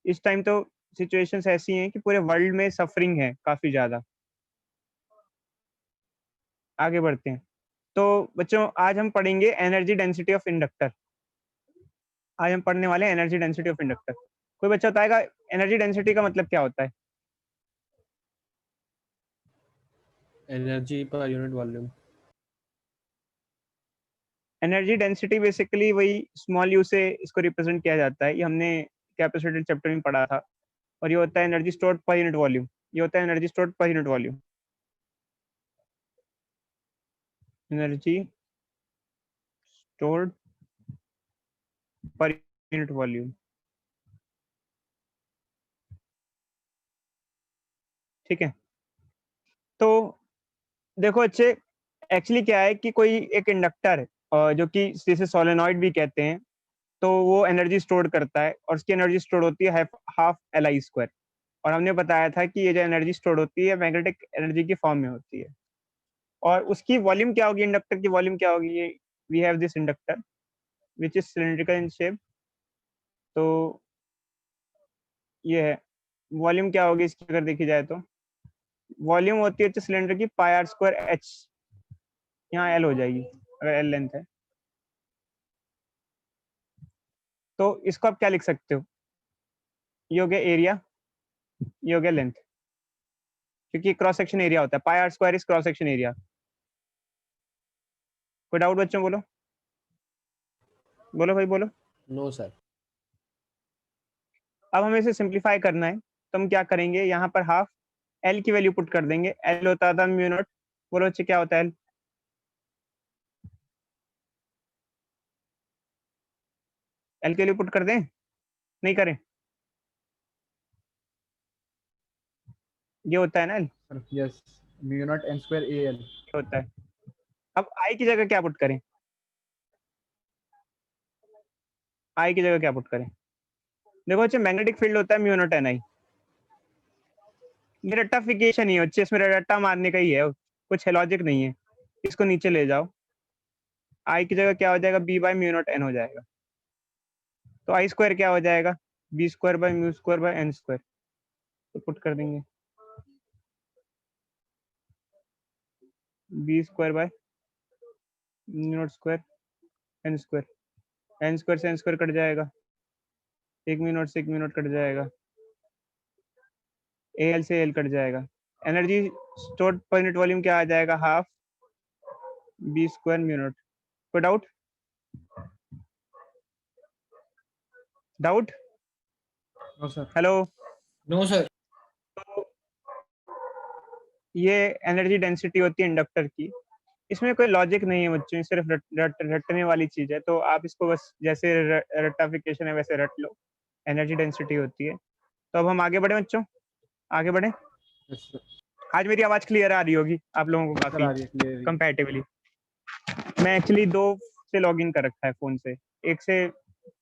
इस टाइम तो सिचुएशंस ऐसी हैं कि पूरे वर्ल्ड में सफरिंग है काफी ज्यादा। आगे बढ़ते हैं। तो बच्चों आज हम पढ़ेंगे एनर्जी डेंसिटी ऑफ इंडक्टर। आज हम पढ़ने वाले हैं एनर्जी डेंसिटी ऑफ इंडक्टर। कोई बच्चा बताएगा एनर्जी डेंसिटी का मतलब क्या होता है? एनर्जी पर unit volume. Energy density basically वही स्मॉल यू से इसको रिप्रेजेंट किया जाता है। ये हमने कैपेसिटर चैप्टर में पढ़ा था। और ये होता है energy stored per unit volume. ये होता है energy stored per unit volume. Energy stored per unit volume. ठीक है। तो देखो अच्छे, एक्चुअली क्या है कि कोई एक इंडक्टर जो कि जिसे सोलेनॉइड भी कहते हैं, तो वो एनर्जी स्टोर करता है और उसकी एनर्जी स्टोर होती है हाफ एल आई स्क्वायर। और हमने बताया था कि ये जो एनर्जी स्टोर होती है मैग्नेटिक एनर्जी की फॉर्म में होती है। और उसकी वॉल्यूम क्या होगी, इंडक्टर की वॉल्यूम क्या होगी? ये we have this inductor which is cylindrical in shape. तो ये है वॉल्यूम क्या होगी इसकी अगर देखी जाए तो वॉल्यूम होती है सिलेंडर की पाई आर स्क्वायर एच। यहाँ एल हो जाएगी अगर एल लेंथ है। तो इसको आप क्या लिख सकते हो? ये हो गया एरिया, ये हो गया लेंथ, क्योंकि क्रॉस सेक्शन एरिया होता है। Pi r square is cross section area. कोई डाउट बच्चों? बोलो बोलो भाई बोलो। No sir. अब हमें इसे सिंप्लीफाई करना है तो हम क्या करेंगे, यहाँ पर हाफ एल की वैल्यू पुट कर देंगे। एल होता था म्यू नॉट। बोलो बच्चे क्या होता है एल? एल की वैल्यू पुट कर दें, नहीं करें? ये होता है ना L, yes, mu naught N square A L होता है। अब आई की जगह क्या पुट करें? आई की जगह क्या पुट करें? देखो बच्चे मैग्नेटिक फील्ड होता है म्यू नॉट एन आई। ये रट्टाफिकेशन ही है बच्चे, इसमें रट्टा मारने का ही है, कुछ है लॉजिक नहीं है। इसको नीचे ले जाओ, आई की जगह क्या हो जाएगा? B by mu naught N हो जाएगा। तो आई स्क्वायर क्या हो जाएगा? B square by mu square by N square. तो पुट कर देंगे B square by mu naught square N square. N square से एन स्क्वायर कट जाएगा, एक म्यू नॉट से एक म्यू नॉट कट जाएगा, ए एल से एल कट जाएगा। Energy stored per unit volume क्या आ जाएगा? Half B square mu naught. कोई doubt? Doubt? No sir. Hello? No sir. तो ये एनर्जी डेंसिटी होती है इंडक्टर की। इसमें कोई लॉजिक नहीं है बच्चों, सिर्फ रटने वाली चीज है। तो आप इसको बस जैसे रट्टाफिकेशन है वैसे रट लो। एनर्जी डेंसिटी होती है। तो अब हम आगे बढ़े बच्चों, आगे बढ़े। Yes sir. आज मेरी आवाज क्लियर आ रही होगी आप लोगों को सर आ रही काफी है, क्लियर। कंपैरेटिवली। मैं एक्चुअली 2 से लॉग इन कर रखा है फोन से। एक से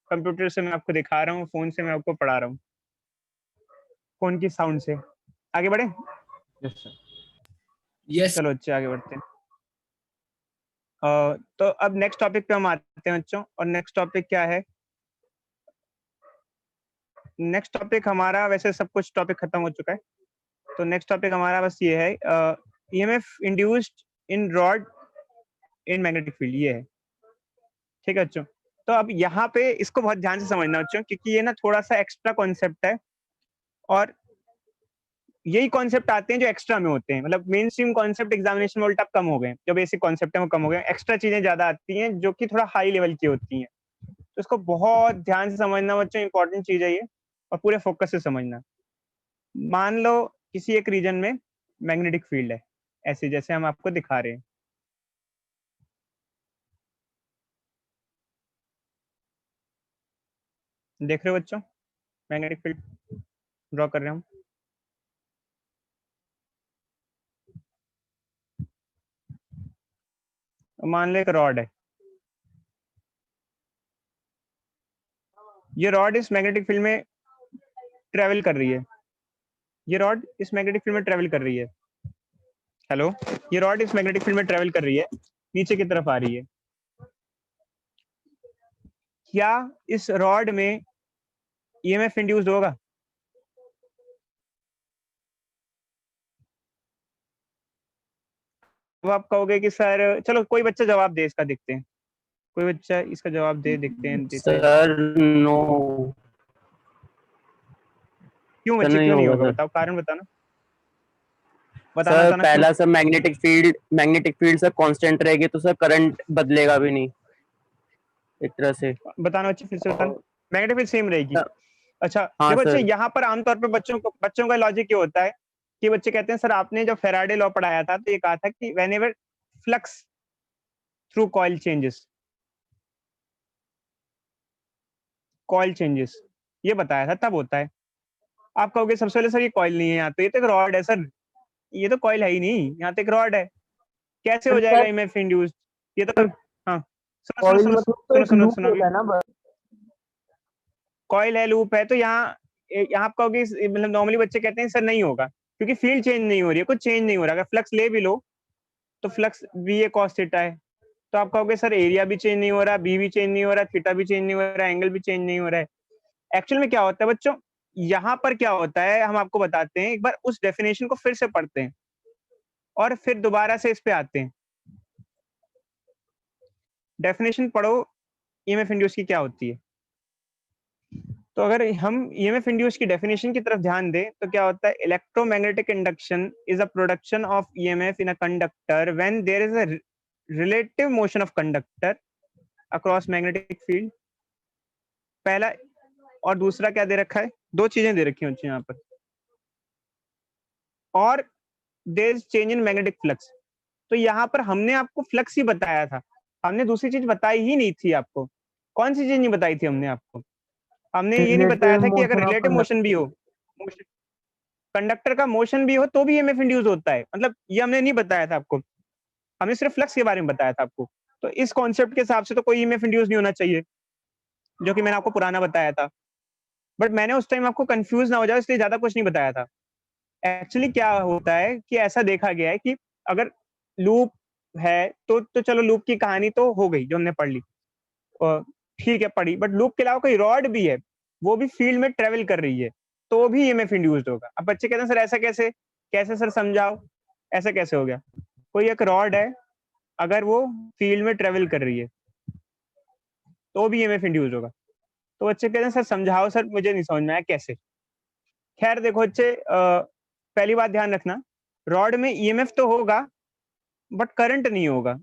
कंप्यूटर से मैं आपको दिखा रहा हूँ, फोन से मैं आपको पढ़ा रहा हूँ, फोन की साउंड से। आगे बढ़े? Yes sir. यस। चलो अच्छे आगे बढ़ते हैं। तो अब नेक्स्ट टॉपिक पे हम आते हैं बच्चों। और नेक्स्ट टॉपिक क्या है? नेक्स्ट टॉपिक हमारा, वैसे सब कुछ टॉपिक खत्म हो चुका है, तो नेक्स्ट टॉपिक हमारा बस ये है EMF induced in rod in magnetic field. ये है, ठीक है बच्चों। तो अब यहाँ पे इसको बहुत ध्यान से समझना बच्चों, क्योंकि ये ना थोड़ा सा एक्स्ट्रा कॉन्सेप्ट है। और यही कॉन्सेप्ट आते हैं जो एक्स्ट्रा में होते हैं। मतलब मेन स्ट्रीम कॉन्सेप्ट एग्जामिनेशन में उल्टा कम हो गए, जो बेसिक कॉन्सेप्ट है वो कम हो गए। एक्स्ट्रा चीजें ज्यादा आती हैं जो कि थोड़ा हाई लेवल की होती हैं। तो इसको बहुत ध्यान से समझना बच्चों, इंपॉर्टेंट चीज है ये। और पूरे फोकस से समझना। मान लो किसी एक रीजन में मैग्नेटिक फील्ड है, ऐसे जैसे हम आपको दिखा रहे हैं। देख रहे हो बच्चों? मैग्नेटिक फील्ड ड्रॉ कर रहे हैं हम। मान लो एक रॉड है, ये रॉड इस मैग्नेटिक फील्ड में ट्रेवल कर रही है। ये रॉड इस मैग्नेटिक फील्ड में ट्रेवल कर रही है। हेलो? ये रॉड इस मैग्नेटिक फील्ड में ट्रेवल कर रही है, नीचे की तरफ आ रही है। क्या इस रॉड में ईएमएफ इंड्यूस्ड होगा? अब आप कहोगे कि सर चलो कोई बच्चा जवाब दे, इसका देखते हैं, कोई बच्चा इसका जवाब दे, देखते हैं देते हैं। सर नो, क्यों सर बच्चे, नहीं क्यों नहीं होगा होगा? सर। बताओ कारण, बताना बताना सर बताना क्यों। पहला sir magnetic field sir constant रहेगी तो सर करंट बदलेगा भी नहीं एक तरह से। बताना बच्चे, फिर से बताना। और नेगेटिव फील्ड सेम रहेगी। सर, अच्छा हाँ देखो बच्चे, सर, यहाँ पर आमतौर पर बच्चों का लॉजिक ये होता है कि बच्चे कहते हैं सर आपने जब फेराडे लॉ पढ़ाया था तो ये कहा था कि whenever flux through coil changes, ये बताया था तब होता है। आप कहोगे सबसे पहले सर ये कॉइल नहीं है, यहाँ तो ये तो एक रॉड है सर, ये तो कॉइल है ही नहीं, यहाँ तो एक रॉड है, कैसे हो जाएगा सर ईएमएफ इंड्यूस्ड? ये तो हाँ, सुनो सुनो कॉइल सुनो मतलब तो सुनो एक सुनो लूप सुनो अभी। होता है ना बस। कॉइल है, लूप है, तो यहाँ आप कहोगे मतलब नॉर्मली बच्चे कहते हैं सर नहीं होगा, क्योंकि फील्ड चेंज नहीं हो रही है, कुछ चेंज नहीं हो रहा। अगर फ्लक्स ले भी लो तो फ्लक्स बी ए कॉस थीटा है, तो आप कहोगे सर एरिया भी चेंज नहीं हो रहा, बी भी चेंज नहीं हो रहा, थीटा भी चेंज नहीं हो रहा, एंगल भी चेंज नहीं हो रहा है। एक्चुअल में क्या होता है बच्चों, यहाँ पर क्या होता है हम आपको बताते हैं, एक बार उस डेफिनेशन को फिर से पढ़ते हैं और फिर दोबारा से इस पे आते हैं। डेफिनेशन पढ़ो ईएमएफ इंड्यूस की क्या होती है। तो अगर हम ईएमएफ इंड्यूस की डेफिनेशन की तरफ ध्यान दें तो क्या होता है, electromagnetic induction is a production of EMF in a conductor when there is a relative motion of conductor across magnetic field. पहला, और दूसरा क्या दे रखा है, दो चीजें दे रखी होती हैं यहाँ पर, और there is change in magnetic flux. तो यहाँ पर हमने आपको फ्लक्स ही बताया था, हमने दूसरी चीज बताई ही नहीं थी आपको। कौन सी चीज नहीं बताई थी हमने आपको? हमने ये नहीं बताया रिलेटिव था कि अगर मोशन ऑफ रिलेटिव मोशन भी हो, कंडक्टर का मोशन भी हो तो भी ईएमएफ इंड्यूस होता है, मतलब ये हमने नहीं बताया था आपको, हमने सिर्फ फ्लक्स के बारे में बताया था आपको। तो इस कॉन्सेप्ट के हिसाब से तो कोई ईएमएफ इंड्यूस नहीं होना चाहिए, जो कि मैंने आपको पुराना बताया था। बट मैंने उस टाइम आपको कंफ्यूज ना हो जाए इसलिए ज्यादा कुछ नहीं बताया था। एक्चुअली क्या होता है कि ऐसा देखा गया है कि अगर लूप है तो चलो लूप की कहानी तो हो गई जो हमने पढ़ ली, ठीक है पढ़ी, बट लूप के अलावा कोई रॉड भी है, वो भी फील्ड में ट्रेवल कर रही है, तो भी ईएमएफ इंड्यूस्ड होगा। अब बच्चे कहते हैं सर ऐसा कैसे, कैसे सर समझाओ, ऐसा कैसे हो गया? कोई एक रॉड है, अगर वो फील्ड में ट्रेवल कर रही है तो भी ईएमएफ इंड्यूस्ड होगा। तो बच्चे कहते हैं सर समझाओ सर, मुझे नहीं समझ में आया कैसे। खैर देखो बच्चे, पहली बात ध्यान रखना, रॉड में ईएमएफ तो होगा बट करंट नहीं होगा,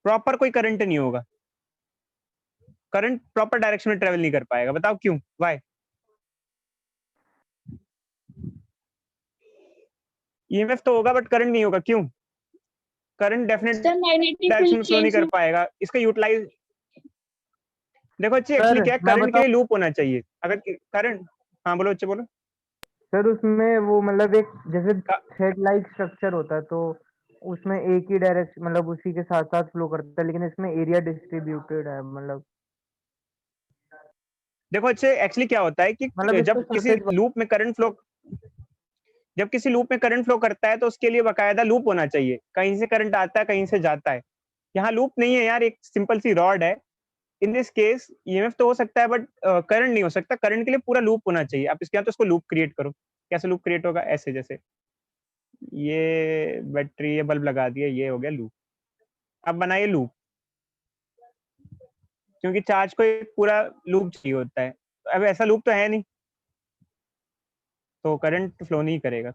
प्रॉपर कोई करंट नहीं होगा, करंट प्रॉपर डायरेक्शन में ट्रेवल नहीं कर पाएगा। बताओ क्यों, वाई? ईएमएफ तो होगा बट करंट नहीं होगा, क्यों? Current definite sir magnetic direction field में फ्लो नहीं चेंज कर पाएगा, इसका यूटिलाइज देखो बच्चे, सर एक्चुअली क्या है, मैं करंट के बताऊं लिए लूप होना चाहिए। अगर करंट, हाँ बोलो बच्चे बोलो। सर, उसमें वो मतलब एक जैसे का- थ्रेड लाइक स्ट्रक्चर होता है, तो उसमें एक ही डायरेक्शन मतलब उसी के साथ साथ फ्लो करता है, लेकिन इसमें एरिया डिस्ट्रीब्यूटेड है मतलब देखो बच्चे एक्चुअली क्या होता है कि इस पे जब किसी सरफेस। लूप में करंट फ्लो, जब किसी लूप में करंट फ्लो करता है तो उसके लिए बकायदा लूप होना चाहिए, कहीं से करंट आता है कहीं से जाता है। यहाँ लूप नहीं है यार, एक सिंपल सी रॉड है। इन दिस केस ईएमएफ तो हो सकता है बट करंट नहीं हो सकता, करंट के लिए पूरा लूप होना चाहिए। आप इसके यहाँ तो उसको लूप क्रिएट करो, कैसे लूप क्रिएट होगा, ऐसे जैसे ये बैटरी, ये बल्ब लगा दिया, ये हो गया लूप। अब बनाइए लूप, क्योंकि चार्ज को एक पूरा लूप चाहिए होता है, अब ऐसा लूप तो है नहीं, तो करंट फ्लो नहीं करेगा।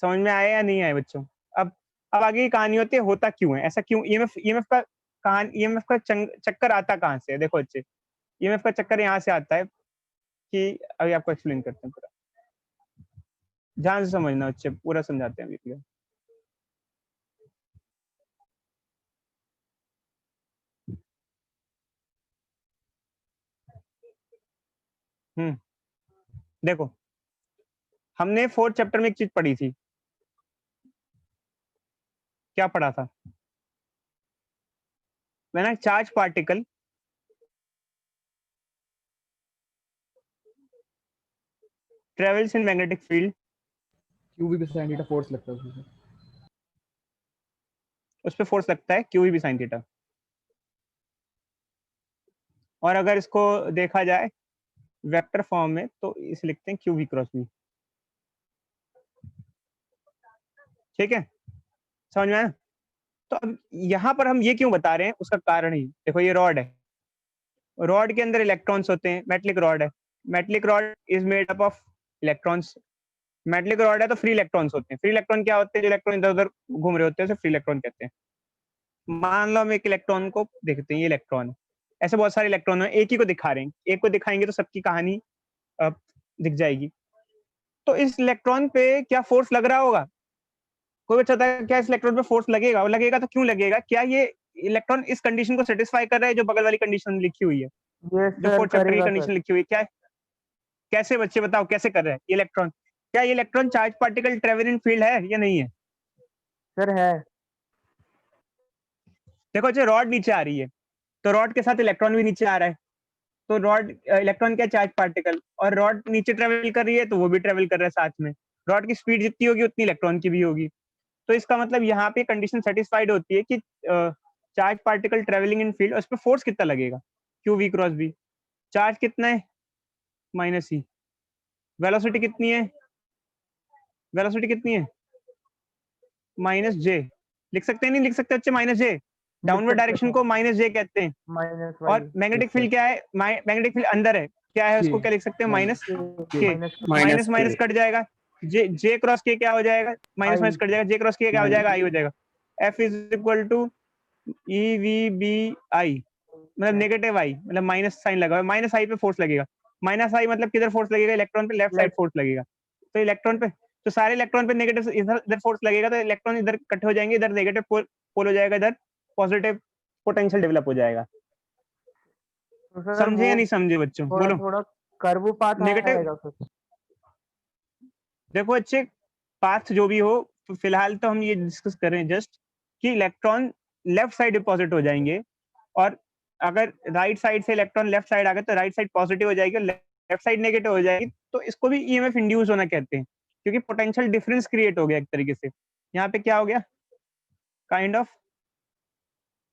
समझ में आया या नहीं आया बच्चों? अब आगे की कहानी होती है, होता क्यों है ऐसा, क्यों ईएमएफ का कहानी, ईएमएफ का चक्कर आता कहाँ से है? देखो बच्चे, ईएमएफ का चक्कर यहाँ से आता है कि अभी आपको एक्सप्लेन करते हैं पूरा, ध्यान से समझना बच्चे, पूरा समझाते हैं अभी। देखो हमने फोर्थ चैप्टर में एक चीज पढ़ी थी, क्या पढ़ा था? मैंने charge particle travels in magnetic field, Q भी साइन थीटा फोर्स लगता है उसमें। उस पर फोर्स लगता है क्यू भी साइन थीटा। और अगर इसको देखा जाए वेक्टर फॉर्म में तो इसे लिखते हैं क्यू वी क्रॉस वी। ठीक है, समझ में आया? तो अब यहाँ पर हम ये क्यों बता रहे हैं, उसका कारण ही देखो, ये रॉड है, रॉड के अंदर इलेक्ट्रॉन्स होते हैं, मेटलिक रॉड है, metallic rod is made up of electrons, metallic rod है तो फ्री इलेक्ट्रॉन्स होते हैं, फ्री इलेक्ट्रॉन क्या होते हैं, जो इलेक्ट्रॉन इधर उधर घूम रहे होते हैं, उसे फ्री इलेक्ट्रॉन कहते हैं। मान लो हम एक इलेक्ट्रॉन को देखते हैं, ये इलेक्ट्रॉन है, ऐसे बहुत सारे इलेक्ट्रॉन है, एक ही को दिखा रहे हैं, एक को दिखाएंगे तो सबकी कहानी दिख जाएगी। तो इस इलेक्ट्रॉन पे क्या फोर्स लग रहा होगा, कोई बच्चा था क्या इस इलेक्ट्रॉन पे फोर्स लगेगा, और लगेगा तो क्यों लगेगा, क्या ये इलेक्ट्रॉन इस कंडीशन को सेटिस्फाई कर रहा है जो बगल वाली कंडीशन लिखी हुई है, यस जो सर, 4 चैप्टर की करेगा कंडीशन सर। लिखी हुई है, क्या कैसे बच्चे बताओ कैसे कर रहे हैं ये इलेक्ट्रॉन, क्या ये electron charge particle travelling field है या नहीं है? सर है। देखो अच्छा, रॉड नीचे आ रही है तो रॉड के साथ इलेक्ट्रॉन भी नीचे आ रहा है, तो रॉड इलेक्ट्रॉन क्या चार्ज पार्टिकल, और रॉड नीचे ट्रेवल कर रही है तो वो भी ट्रेवल कर रहा है साथ में, रॉड की स्पीड जितनी होगी उतनी इलेक्ट्रॉन की भी होगी। तो इसका मतलब यहाँ पे कंडीशन सेटिस्फाइड होती है कि charge particle travelling in field, उस पर फोर्स कितना लगेगा, q v cross B, charge कितना है माइनस ई, वेलोसिटी कितनी है, वेलोसिटी कितनी है माइनस जे, लिख सकते हैं नहीं लिख सकते बच्चे, माइनस जे, डाउनवर्ड डायरेक्शन को माइनस जे कहते हैं, माइनस और मैग्नेटिक फील्ड क्या है, मैग्नेटिक फील्ड अंदर है, क्या है उसको क्या लिख सकते हैं, माइनस के, माइनस माइनस माइनस कट जाएगा, जे जे क्रॉस के क्या हो जाएगा, माइनस I. माइनस कट जाएगा, जे क्रॉस के क्या हो जाएगा, आई हो जाएगा, F is equal to e v B I, मतलब नेगेटिव आई, मतलब माइनस साइन लगा हुआ है, माइनस आई पे फोर्स लगेगा, माइनस आई मतलब किधर फोर्स लगेगा, इलेक्ट्रॉन पे लेफ्ट साइड फोर्स लगेगा, तो इलेक्ट्रॉन पे, तो सारे इलेक्ट्रॉन पे नेगेटिव इधर इधर फोर्स लगेगा, तो इलेक्ट्रॉन इधर इकट्ठे हो जाएंगे, इधर नेगेटिव पोल हो जाएगा, इधर पॉजिटिव पोटेंशियल डेवलप हो जाएगा। तो सर समझे या वो नहीं समझे बच्चों, थोड़ा बोलो। थोड़ा कर्व पाथ नेगेटिव, आएगा कुछ। देखो अच्छे पाथ जो भी हो, तो फिलहाल तो हम ये डिस्कस कर रहे हैं जस्ट कि इलेक्ट्रॉन लेफ्ट साइड डिपॉजिट हो जाएंगे, और अगर राइट साइड से इलेक्ट्रॉन लेफ्ट साइड आ गए तो राइट साइड पॉजिटिव हो जाएगी, लेफ्ट साइड नेगेटिव हो जाएगी, तो इसको भी ईएमएफ इंड्यूस होना कहते हैं, क्योंकि पोटेंशियल डिफरेंस क्रिएट हो गया एक तरीके से, यहाँ पे क्या हो गया, काइंड ऑफ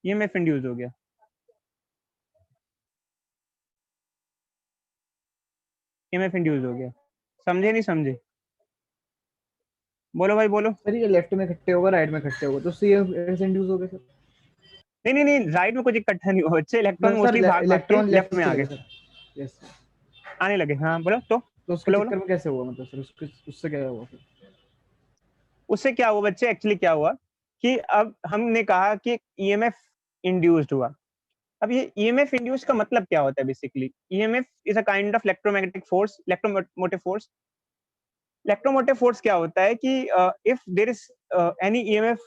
ईएमएफ इंड्यूस हो गया, ईएमएफ इंड्यूस हो गया, समझे नहीं समझे, बोलो भाई बोलो। सर ये लेफ्ट में इकट्ठे होगा, राइट में इकट्ठे होगा, तो सी ऐसे इंड्यूस हो गए सर। नहीं नहीं नहीं, राइट में कुछ इकट्ठा नहीं हुआ बच्चे, इलेक्ट्रॉन सर मोस्टली भाग भाग के इलेक्ट्रॉन लेफ्ट लेफ्ट में आ चले गए, गए सर। Yes sir. आने लगे, हाँ बोलो तो उसके बोलो चक्कर में कैसे हुआ, मतलब सर उससे क्या हुआ फिर? उससे क्या हुआ बच्चे, एक्चुअली क्या हुआ कि अब हमने कहा कि ईएमएफ इंड्यूस्ड हुआ, अब ये ईएमएफ इंड्यूस का मतलब क्या होता है, basically EMF is a kind of electromagnetic force, electromotive force, electromotive force क्या होता है कि if there is any EMF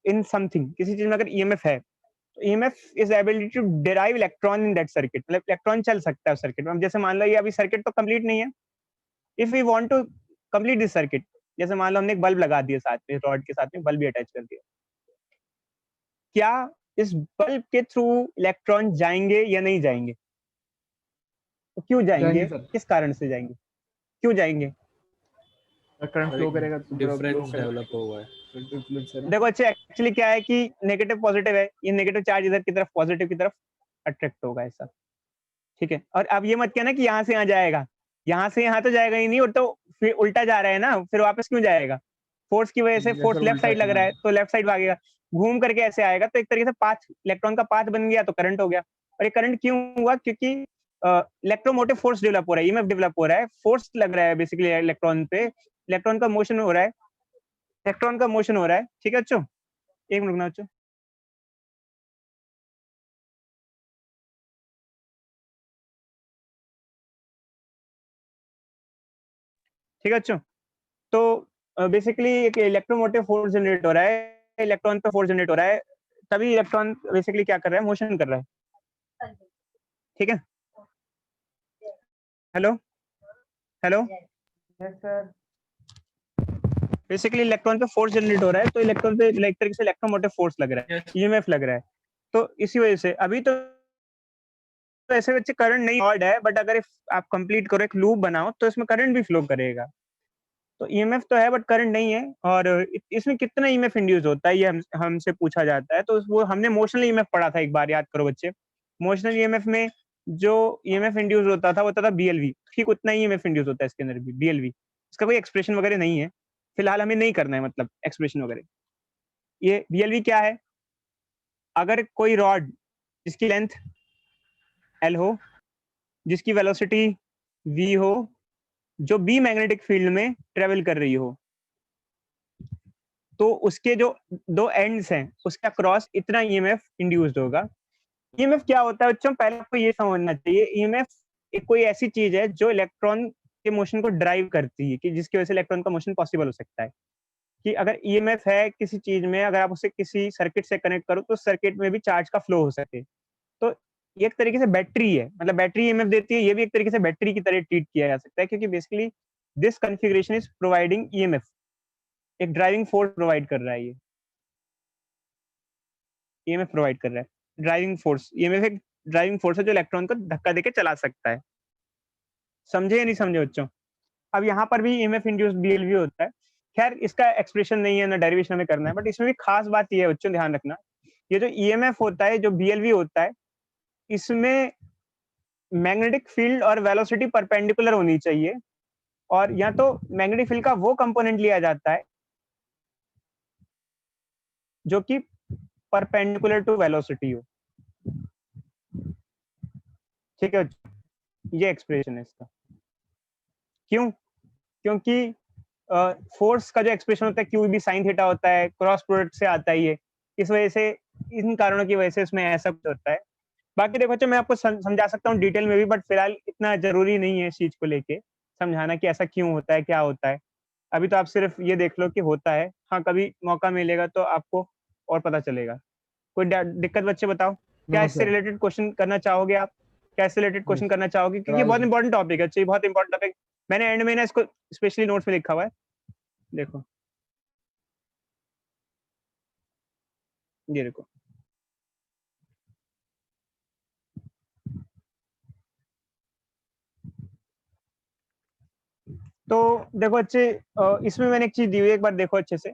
in something, किसी चीज में अगर ईएमएफ है, तो EMF is ability to derive electron in that circuit, मतलब इलेक्ट्रॉन चल सकता है उस सर्किट में। अब जैसे मान लो ये अभी सर्किट तो कंप्लीट नहीं है, if we want to complete this circuit, जैसे मान लो हमने एक बल्ब लगा दिया साथ में, रॉड के साथ में बल्ब भी अटैच कर दिया, क्या इस बल्ब के थ्रू इलेक्ट्रॉन जाएंगे या नहीं जाएंगे, तो क्यों जाएंगे, जाएंगे सर। किस कारण से जाएंगे, क्यों जाएंगे, करंट फ्लो करेगा तो डिफरेंस डेवलप हुआ है। इन्फ्लुएंस है ना। देखो अच्छे एक्चुअली क्या है कि नेगेटिव पॉजिटिव है, ये नेगेटिव चार्ज इधर की तरफ पॉजिटिव की तरफ अट्रैक्ट होगा ऐसा, ठीक है, और अब ये मत कहना कि यहाँ से यहाँ जाएगा, यहाँ से यहाँ तो जाएगा ही नहीं, और तो फिर उल्टा जा रहा है ना, फिर वापस क्यों जाएगा, फोर्स की वजह से, ये फोर्स सर लेफ्ट उल्टा साइड लग रहा है चला। तो लेफ्ट साइड भागेगा, घूम करके ऐसे आएगा, तो एक तरीके से पाथ, इलेक्ट्रॉन का पाथ बन गया तो करंट हो गया, और ये करंट क्यों हुआ, क्योंकि इलेक्ट्रोमोटिव फोर्स डेवलप हो रहा है, ईएमएफ डेवलप हो रहा है, फोर्स लग रहा है बेसिकली इलेक्ट्रॉन पे, इलेक्ट्रॉन का मोशन हो रहा है, इलेक्ट्रॉन का मोशन हो रहा है, ठीक है बच्चों, एक मिनट ना बच्चों, ठीक है बच्चों, तो बेसिकली एक इलेक्ट्रोमोटिव फोर्स जनरेट हो रहा है, इलेक्ट्रॉन पे फोर्स जनरेट हो रहा है, तभी इलेक्ट्रॉन बेसिकली क्या कर रहा है, मोशन कर रहा है, ठीक है, hello hello, yes sir. Basically electron पे फोर्स जनरेट हो रहा है, तो इलेक्ट्रॉन पे एक तरीके से इलेक्ट्रोमोटिव फोर्स लग रहा है, ईएमएफ लग रहा है, तो इसी वजह से अभी तो ऐसे बच्चे करंट नहीं ऑड है, बट अगर आप कंप्लीट करो एक लूप बनाओ तो इसमें करंट भी फ्लो करेगा, तो ईएमएफ तो है बट करंट नहीं है, और इसमें कितना ईएमएफ इंड्यूस होता है ये हमसे पूछा जाता है, तो वो हमने मोशनल ईएमएफ पढ़ा था, एक बार याद करो बच्चे, मोशनल ईएमएफ में जो ईएमएफ इंड्यूस होता था वो होता था बीएलवी, ठीक उतना ही ईएमएफ इंड्यूस होता है इसके अंदर भी, बीएलवी, इसका कोई एक्सप्रेशन वगैरह नहीं है, फिलहाल हमें नहीं करना है, मतलब एक्सप्रेशन वगैरह। ये BLV क्या है? अगर कोई रॉड जिसकी लेंथ L हो, जिसकी वेलोसिटी V हो, जो B मैग्नेटिक फील्ड में ट्रेवल कर रही हो, तो उसके जो दो एंड्स हैं उसके अक्रॉस इतना EMF इंड्यूस्ड होगा। EMF क्या होता है बच्चों? पहले आपको ये समझना चाहिए, EMF एक कोई ऐसी चीज है जो इलेक्ट्रॉन के मोशन को ड्राइव करती है, कि जिसकी वजह से इलेक्ट्रॉन का मोशन पॉसिबल हो सकता है। कि अगर EMF है किसी चीज में, अगर आप उसे किसी सर्किट से कनेक्ट करो तो सर्किट में भी चार्ज का फ्लो हो सके। तो ये एक तरीके से बैटरी है, मतलब बैटरी EMF देती है, ये भी एक तरीके से बैटरी की तरह ट्रीट किया जा सकता है, क्योंकि basically this configuration is providing EMF, एक ड्राइविंग फोर्स प्रोवाइड कर रहा है। ये EMF प्रोवाइड कर रहा है, ड्राइविंग फोर्स। EMF एक ड्राइविंग फोर्स है जो इलेक्ट्रॉन को धक्का देके चला सकता है। समझे या नहीं समझे बच्चों? अब यहाँ पर भी EMF इंड्यूस्ड BLV होता है। खैर इसका एक्सप्रेशन नहीं है ना डेरिवेशन हमें करना है, बट इसमें भी खास बात ये है बच्चों, ध्यान रखना, ये जो EMF होता है, जो BLV होता है, इसमें मैग्नेटिक फील्ड और वेलोसिटी परपेंडिकुलर होनी चाहिए, और या तो मैग्नेटिक फील्ड का वो कंपोनेंट लिया जाता है जो कि परपेंडिकुलर टू वेलोसिटी हो। ठीक है, ये एक्सप्रेशन है इसका। क्यों? क्योंकि फोर्स का जो एक्सप्रेशन होता है QB sin थीटा होता है, क्रॉस प्रोडक्ट से आता है ये, इस वजह से, इन कारणों की वजह से इसमें ऐसा कुछ होता है। बाकी देखो बच्चों, मैं आपको समझा सकता हूँ डिटेल में भी, बट फिलहाल इतना जरूरी नहीं है इस चीज को लेके समझाना कि ऐसा क्यों होता है, क्या होता है। अभी तो आप सिर्फ ये देख लो कि होता है। हाँ, कभी मौका मिलेगा तो आपको और पता चलेगा। कोई दिक्कत बच्चे बताओ, क्या नो इससे सर। रिलेटेड क्वेश्चन करना चाहोगे आप? क्या इससे रिलेटेड क्वेश्चन करना चाहोगे? क्योंकि ये राहुल। बहुत इंपॉर्टेंट टॉपिक है, अच्छी, बहुत इंपॉर्टेंट टॉपिक। मैंने एंड में ना इसको स्पेशली नोट्स में लिखा हुआ है, देखो, ये देखो। तो देखो अच्छे, इसमें मैंने एक चीज दी हुई है, एक बार देखो अच्छे से।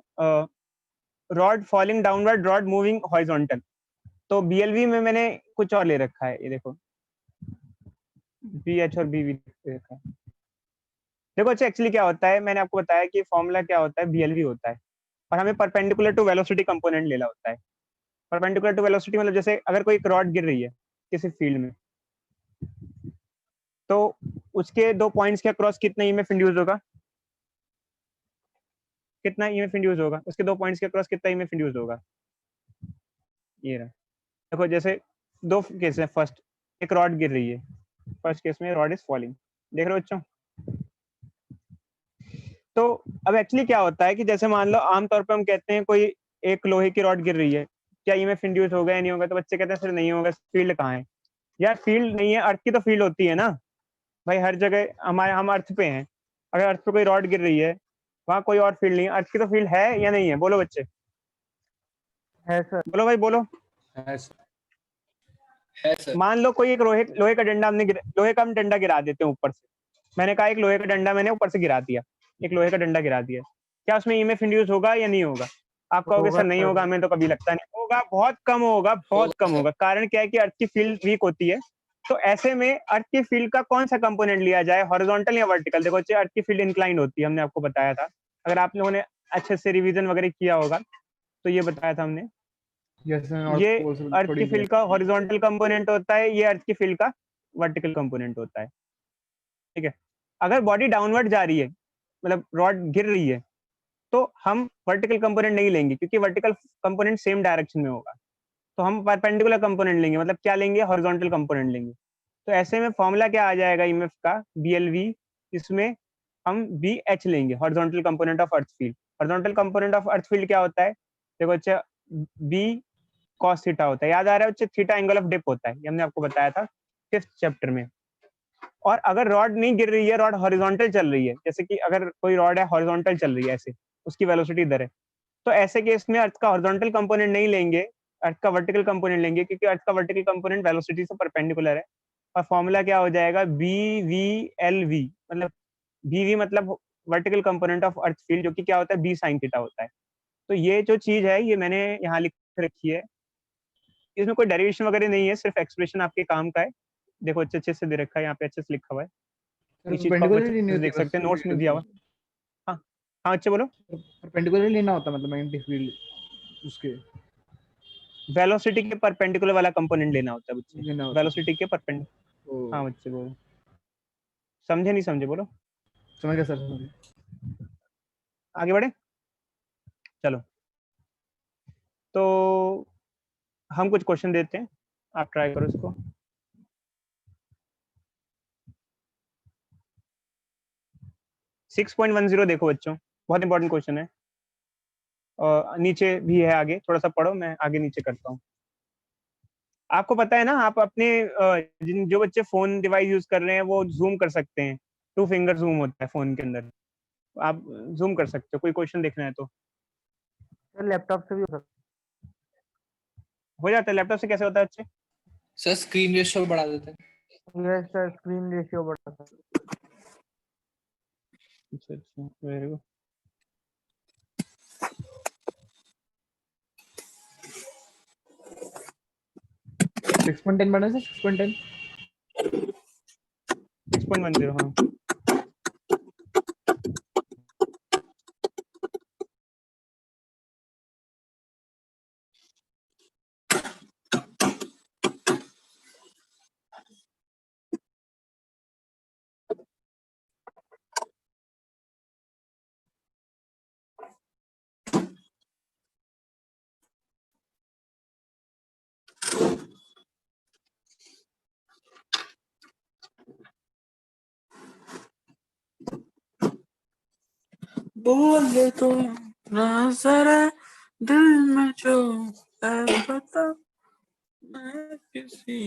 Rod falling downward, rod moving horizontal. तो BLV में मैंने कुछ और ले रखा है, ये देखो, BH और BV ले रखा है। देखो अच्छा, एक्चुअली क्या होता है, मैंने आपको बताया कि फॉर्मूला क्या होता है, BLV होता है, और हमें परपेंडिकुलर टू वेलोसिटी कंपोनेंट लेना होता है। परपेंडिकुलर टू वेलोसिटी मतलब जैसे अगर कोई एक रॉड गिर रही है किसी फील्ड में, तो उसके दो पॉइंट्स के अक्रॉस कितना EMF इंड्यूस होगा? कितना EMF इंड्यूस होगा उसके दो पॉइंट्स के अक्रॉस? कितना EMF इंड्यूस होगा? ये रहा। देखो जैसे दो केस है, फर्स्ट एक रॉड गिर रही है, फर्स्ट केस में रॉड इज फॉलिंग, देख रहे हो बच्चों? तो अब एक्चुअली क्या होता है कि जैसे मान लो आमतौर पे हम कहते हैं कोई एक लोहे की रॉड गिर रही है, क्या EMF इंड्यूस होगा या नहीं होगा? तो बच्चे कहते हैं सर नहीं होगा, फील्ड कहाँ है? यार फील्ड नहीं है, अर्थ की तो फील्ड होती है ना भाई, हर जगह। हम अर्थ पे हैं, अगर अर्थ पे कोई रॉड गिर रही है, वहाँ कोई और फील्ड नहीं है, अर्थ की तो फील्ड है या नहीं है? बोलो बच्चे, है सर। बोलो भाई बोलो। है सर। है सर। मान लो कोई एक लोहे का डंडा लोहे का हम डंडा गिरा देते हैं ऊपर से। मैंने कहा एक लोहे का डंडा मैंने ऊपर से गिरा दिया, एक लोहे का डंडा गिरा दिया, क्या उसमें EMF इंड्यूस होगा या नहीं होगा? आप कहोगे सर नहीं होगा, हमें तो कभी लगता नहीं होगा। बहुत कम होगा, बहुत कम होगा। कारण क्या है कि अर्थ की फील्ड वीक होती है। तो ऐसे में अर्थ की फील्ड का कौन सा कंपोनेंट लिया जाए, हॉरिजॉन्टल या वर्टिकल? देखो अच्छे, अर्थ की फील्ड इंक्लाइंड होती है, हमने आपको बताया था। अगर आप लोगों ने अच्छे से रिवीजन वगैरह किया होगा तो ये बताया था हमने। यस ये अर्थ की फील्ड का हॉरिजॉन्टल कंपोनेंट होता है, ये अर्थ की फील्ड का वर्टिकल कंपोनेंट होता है। ठीक है, अगर बॉडी डाउनवर्ड जा रही है, मतलब रॉड गिर रही है, तो हम वर्टिकल कंपोनेंट नहीं लेंगे, क्योंकि वर्टिकल कंपोनेंट सेम डायरेक्शन में होगा। तो हम परपेंडिकुलर कंपोनेंट लेंगे, मतलब क्या लेंगे? हॉरिजॉन्टल कंपोनेंट लेंगे। तो ऐसे में फॉर्मूला क्या आ जाएगा EMF का? BLV, इसमें हम BH लेंगे, horizontal component of earth field. Horizontal component of earth field क्या होता है? देखो अच्छा, B cos थीटा होता है, याद आ रहा है बच्चे? थीटा एंगल ऑफ डिप होता है, ये हमने आपको बताया था 5th चैप्टर में। और अगर रॉड नहीं गिर रही है, रॉड हॉरिजॉन्टल चल रही है, जैसे कि अगर कोई रॉड है हॉरिजॉन्टल चल रही है ऐसे, उसकी वेलोसिटी इधर है, तो ऐसे केस में अर्थ का हॉरिजॉन्टल कंपोनेंट नहीं लेंगे, अर्थ का वर्टिकल कंपोनेंट लेंगे, क्योंकि अर्थ का वर्टिकल कंपोनेंट वेलोसिटी से परपेंडिकुलर है। और फॉर्मूला क्या हो जाएगा? BVLV, मतलब BV मतलब vertical component of earth field, जो कि क्या होता है? B sin थीटा होता है। तो ये जो चीज है ये मैंने यहाँ लिख रखी है, इसमें कोई डेरिवेशन वगैरह नहीं है, सिर्फ एक्सप्रेशन आपके काम का है। देखो अच्छे से दे रखा है, यहाँ पे अच्छे से लिखा हुआ है, इस चीज को आप अच्छे से देख सकते हैं, नोट्स में दिया हुआ। हाँ हाँ बच्चे बोलो। परपेंडिकुलर लेना होता मतलब मैग्नेटिक फील्ड उसके वेलोसिटी के परपेंडिकुलर वाला कंपोनेंट लेना होता है बच्चे, लेना होता है। वेलोसिटी के परपेंडिकुलर। ओ, हाँ बच्चे बोलो, समझे नहीं समझे बोलो, समझ गया सर, समझ गया। आगे बढ़े। चलो तो हम कुछ क्वेश्चन देते हैं, आप ट्राई करो इसको। सिक्स 6.10 देखो बच्चों, बहुत इंपॉर्टेंट क्वेश्चन है। और नीचे भी है, आगे थोड़ा सा पढ़ो, मैं आगे नीचे करता हूँ। आपको पता है ना, आप अपने जो बच्चे फोन डिवाइस यूज कर रहे हैं वो जूम कर सकते हैं, 2 फिंगर जूम होता है फोन के अंदर, आप जूम कर सकते हो। कोई क्वेश्चन देखना है तो सर लैपटॉप से भी हो सकता हो जाता है। लैपटॉप से कैसे होता है बच्चे? सर स्क्रीन रेशियो बढ़ा देते हैं। है। यस सर, स्क्रीन रेशियो बढ़ा सकता है। अच्छा अच्छा, वेरी गुड। सिक्स पॉइंट 10 बढ़ा सर, 6.10। 6.10 हाँ। बोले तो ना जरा दिल में जो है बता, मैं किसी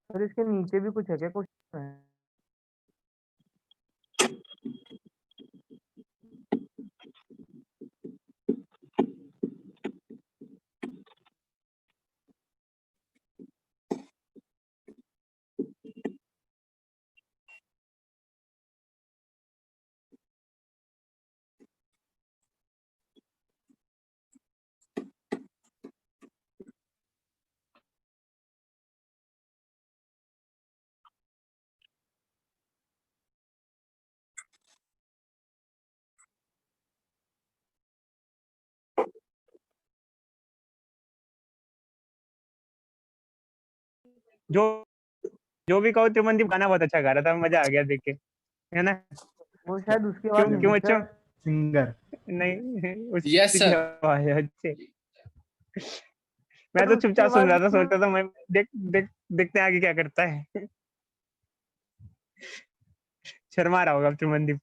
सर इसके नीचे भी कुछ है क्या क्वेश्चन है? जो जो भी कहो, त्रिमनदीप गाना बहुत अच्छा गा रहा था, मजा आ गया देख के, है ना? वो शायद उसकी क्यों आवाज नहीं क्यों थी बच्चों? सर। सिंगर। नहीं, Yes, उसकी sir. आवाज है अच्छे। मैं सर तो उसकी चुपचाप सुन आवाज रहा था, सोचता था मैं देखते हैं आगे क्या करता है। शर्मा रहा होगा त्रिमनदीप।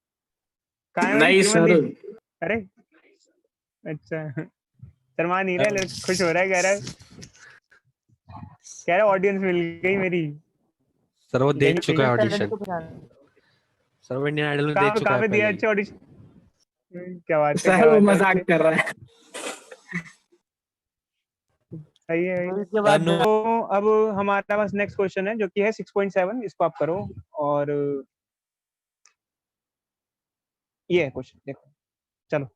कहाँ है भाई नहीं सर, त्रिमनदीप? अरे अच्छा, शर्मा नहीं रहा है, खुश हो रहा है, कह रहा ऑडियंस मिल गई मेरी। सर वो दे यही चुका है चाहिए। Talent audition. को पहचान। सर वो इंडियन आइडल में दे चुका कहाँ है पे दिया पहले ही। अच्छे ऑडिशन? क्या सर वो बात है मजाक अच्छे, कर रहा है। सही है भाई। तो इसके बाद अनु तो अब हमारा पास नेक्स्ट क्वेश्चन है जो कि है 6.7, इसको आप करो। और ये है क्वेश्चन, देखो चलो।